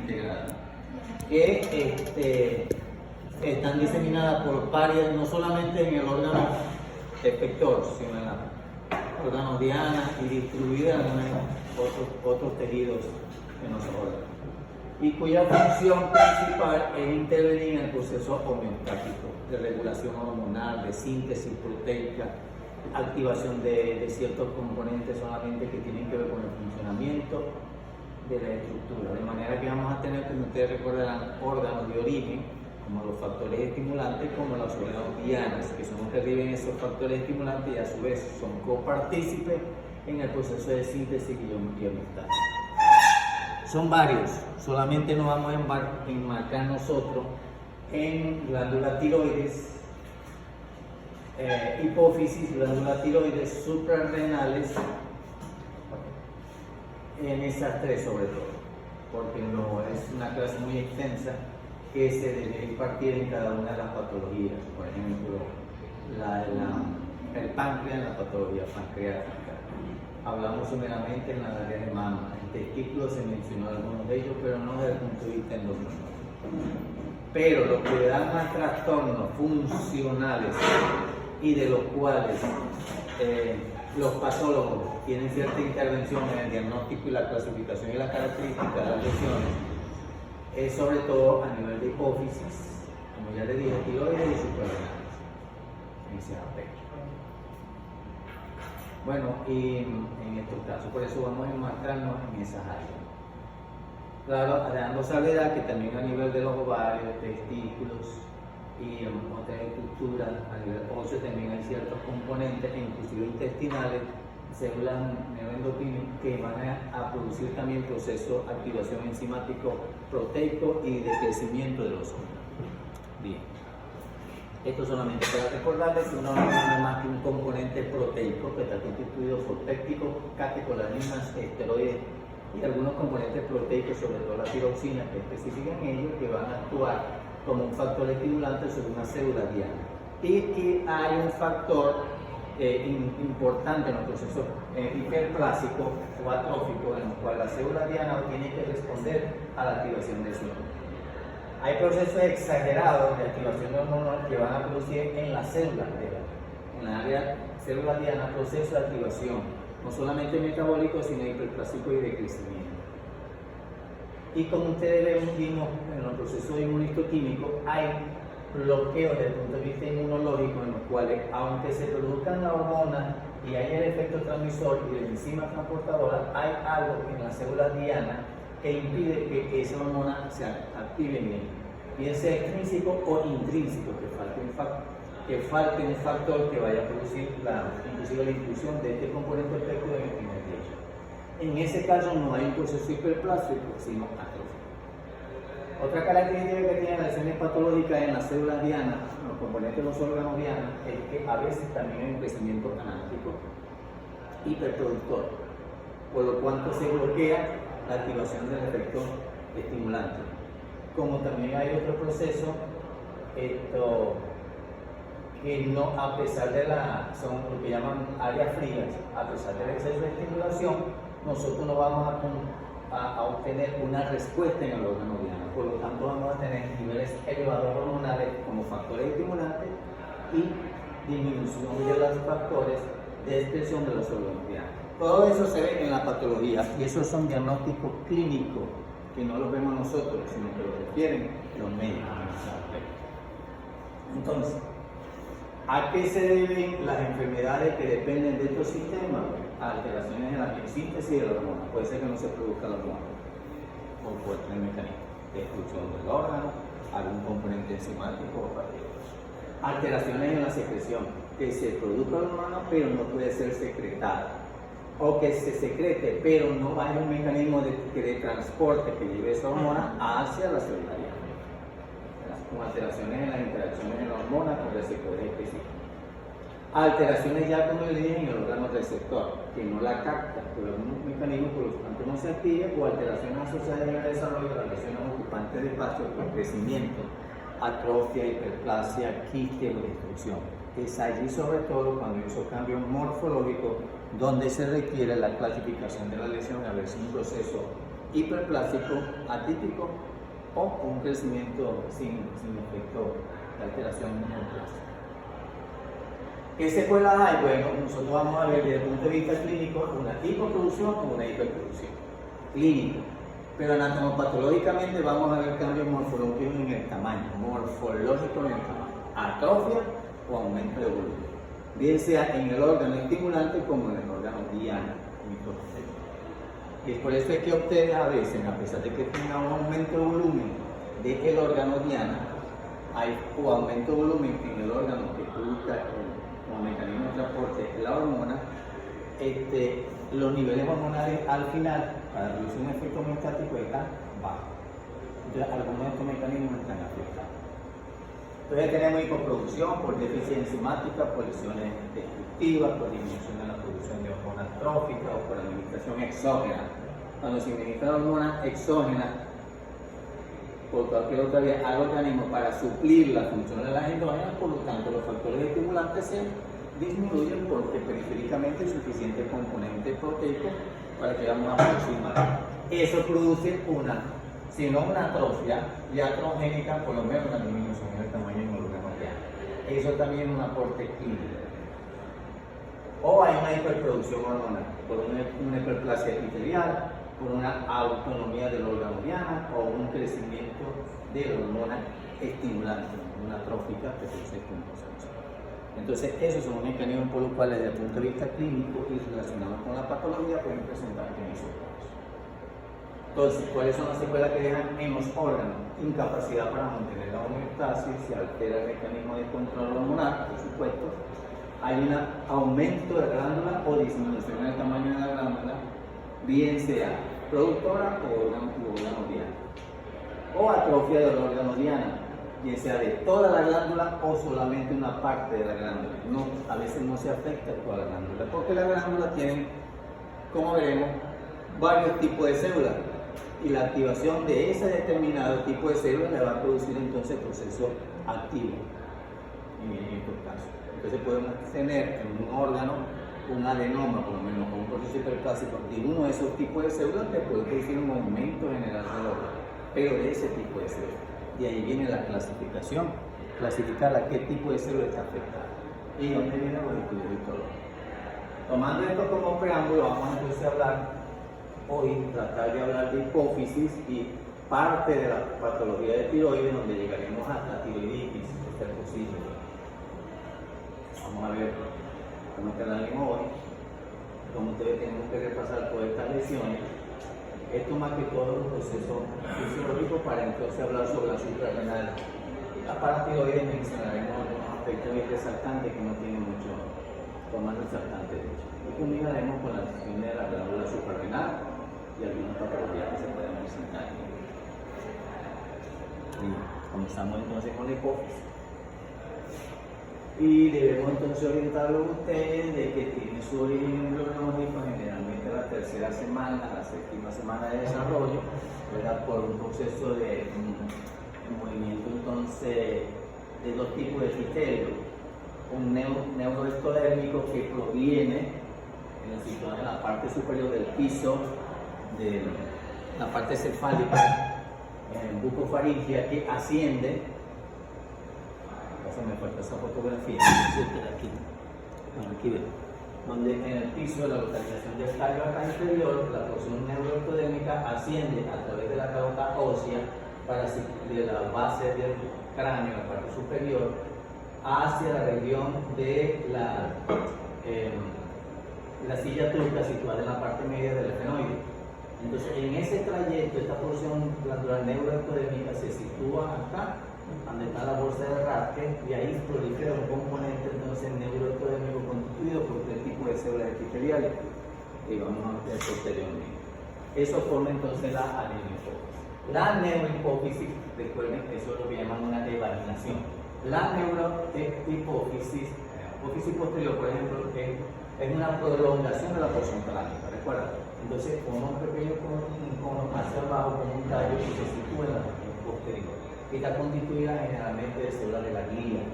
integrada, que están diseminadas por varias, no solamente en el órgano efector, sino en el órgano diana y distribuidas en otros tejidos en los órganos, y cuya función principal es intervenir en el proceso homeostático de regulación hormonal, de síntesis proteica, activación de ciertos componentes solamente que tienen que ver con el funcionamiento de la estructura, de manera que vamos a tener, como ustedes recordarán, órganos de origen, como los factores estimulantes, como los órganos dianas, que son los que reciben esos factores estimulantes y a su vez son copartícipes en el proceso de síntesis y homeostasis. Son varios, solamente nos vamos a enmarcar nosotros en glándulas tiroides, hipófisis, glándulas tiroides suprarrenales, en esas tres sobre todo, porque no es una clase muy extensa que se debe impartir en cada una de las patologías. Por ejemplo, el páncreas, la patología pancreática. Hablamos someramente en la área de mama. En testículos se mencionó algunos de ellos, pero no desde el punto de vista endocrinológico. Pero lo que da más trastornos funcionales y de los cuales los patólogos tienen cierta intervención en el diagnóstico y la clasificación y las características de las lesiones, es sobre todo a nivel de hipófisis, como ya le dije, tiroides y suprarrenales, en ese aspecto. Bueno, y en estos casos, por eso vamos a enmarcarnos en esas áreas. Claro, dando salvedad que también a nivel de los ovarios, testículos y otras estructuras, a nivel óseo también hay ciertos componentes, inclusive intestinales, células neuroendocrinas que van a producir también procesos de activación enzimático proteico y de crecimiento de los órganos. Bien, esto solamente para recordarles que uno no es más que un componente proteico que está constituido por péptidos, catecolaminas, esteroides y algunos componentes proteicos, sobre todo la tiroxina, que especifican ellos, que van a actuar como un factor estimulante sobre una célula diana. Y que hay un factor importante en los procesos hiperplásicos o atróficos, en los cuales la célula diana tiene que responder a la activación de su hormona. Hay procesos exagerados de activación de hormonas que van a producir en las células en la área célula diana, procesos de activación, no solamente metabólico, sino hiperplásico y de crecimiento. Y como ustedes vimos en los procesos inmunistoquímicos, hay bloqueos desde el punto de vista inmunológico en los cuales, aunque se produzcan las hormonas y hay el efecto transmisor y la enzima transportadora, hay algo en las células dianas que impide que esa hormona se active bien, bien sea extrínseco o intrínseco, que falte un factor que vaya a producir inclusive la inclusión de este componente efecto en el primer techo. En ese caso no hay un proceso hiperplásico, sino atrófico. Otra característica que tienen las lesiones patológicas en las células dianas, los componentes de los órganos dianas, es que a veces también hay un crecimiento anárquico hiperproductor, por lo cual se bloquea la activación del efecto estimulante. Como también hay otro proceso que no, a pesar de son lo que llaman áreas frías, a pesar del exceso de estimulación, nosotros no vamos a obtener una respuesta en el órgano diana. Por lo tanto, vamos a tener niveles elevados hormonales como factores estimulantes y disminución de los factores de expresión de los órganos dianos. Todo eso se ve en la patología y esos son diagnósticos clínicos que no los vemos nosotros, sino que los refieren los médicos. Entonces, ¿a qué se deben las enfermedades que dependen de estos sistemas? A alteraciones en la biosíntesis de la hormona. Puede ser que no se produzca la hormona o puede tener mecanismo de destrucción del órgano, algún componente enzimático o partidos. Alteraciones en la secreción, que se produzca la hormona pero no puede ser secretada, o que se secrete pero no hay un mecanismo de transporte que lleve esa hormona hacia la célula diana. Con alteraciones en las interacciones de la hormona con receptores específicos. Alteraciones ya, como le dije, en el órgano receptor, que no la capta por algún mecanismo, por lo tanto no se active, o alteraciones asociadas en el desarrollo de las lesiones ocupantes de espacio por crecimiento, atrofia, hiperplasia, quiste o destrucción. Es allí, sobre todo, cuando hay esos cambios morfológicos, donde se requiere la clasificación de la lesión, a ver si un proceso hiperplásico, atípico o un crecimiento sin efecto de alteración neoplásica. ¿Qué secuelas hay? Bueno, nosotros vamos a ver desde el punto de vista clínico una hipoproducción o una hiperproducción. Clínico. Pero anatomopatológicamente vamos a ver cambios morfológicos en el tamaño, atrofia o aumento de volumen, bien sea en el órgano estimulante como en el órgano diana. Y por eso es que ustedes a veces, a pesar de que tengan un aumento de volumen del órgano diana, hay un aumento de volumen en el órgano que produzca como mecanismo de transporte la hormona, los niveles hormonales al final, para producir un efecto homeostático, están bajos. Entonces, algunos de estos mecanismos están afectados. Entonces, tenemos hipoproducción por deficiencia enzimática, por lesiones destructivas, por disminución de la producción de hormonas tróficas o por administración exógena. Cuando se administra hormonas exógenas por cualquier otra vía al organismo para suplir la función de las endógenas, por lo tanto, los factores estimulantes se disminuyen porque periféricamente hay suficiente componente proteico para que vamos a producir más. Eso produce si no una atrofia iatrogénica, por lo menos una disminución en el tamaño del órgano diana. Eso también es un aporte clínico. O hay una hiperproducción hormonal, por una hiperplasia epitelial, por una autonomía del órgano diana o un crecimiento de la hormona estimulante, una trófica que produce compensación. Entonces, esos son los mecanismos por los cuales, desde el punto de vista clínico y relacionados con la patología, pueden presentar en esos casos. Entonces, ¿cuáles son las secuelas que dejan en los órganos? Incapacidad para mantener la homeostasis, se altera el mecanismo de control hormonal, por supuesto. Hay un aumento de la glándula o disminución del tamaño de la glándula, bien sea productora o órgano diana. O atrofia del órgano diana, bien sea de toda la glándula o solamente una parte de la glándula. A veces no se afecta toda la glándula, porque la glándula tiene, como veremos, varios tipos de células. Y la activación de ese determinado tipo de células le va a producir entonces proceso activo en estos casos. Entonces podemos tener en un órgano un adenoma, por lo menos, o un proceso hiperplásico de uno de esos tipos de células que puede producir un aumento general del órgano, pero de ese tipo de células. Y ahí viene la clasificación, clasificar a qué tipo de célula está afectada. Y dónde vienen los estudios histológicos. Tomando esto como preámbulo, vamos entonces a hablar hoy, tratar de hablar de hipófisis y parte de la patología de tiroides, donde llegaremos hasta tiroiditis, si es posible. Vamos a ver cómo está la lengua hoy, cómo ustedes tenemos que repasar todas estas lesiones. Esto más que todo es un proceso fisiológico para entonces hablar sobre la suprarrenal. La paratiroides mencionaremos algunos aspectos resaltantes que no tienen mucho, más resaltantes de hecho. Y combinaremos con la lesión de la glándula suprarrenal y algunas patologías que se pueden presentar. Y comenzamos entonces con la hipófisis. Y debemos entonces orientarlo a ustedes de que tiene su origen embriológico generalmente la tercera semana, la séptima semana de desarrollo, ¿verdad? Por un proceso de movimiento entonces de dos tipos de epitelio. Un neuroectodérmico que proviene en la parte superior del piso de la parte cefálica, en bucofaringia, que asciende. Me falta esa fotografía, aquí ven, donde en el piso de la localización del tallo acá inferior, la porción neuroectodérmica asciende a través de la calota ósea de la base del cráneo, la parte superior, hacia la región de la silla turca situada en la parte media del efenoide. Entonces, en ese trayecto, esta porción glandular neuroectodérmica se sitúa acá, donde está la bolsa de Rathke, y ahí prolifera un componente entonces neuroectodérmico constituido por tres tipos de células epiteliales que vamos a ver posteriormente. Eso forma entonces la adenopófisis. La neurohipófisis, recuerden, eso es lo que llaman una devaginación. La neurohipófisis, hipófisis posterior, por ejemplo, es una prolongación de la porción cránica, ¿recuerdan? Entonces, forma un pequeño cono hacia abajo con un tallo que se sitúa en la región posterior. Está constituida generalmente de células de la glía.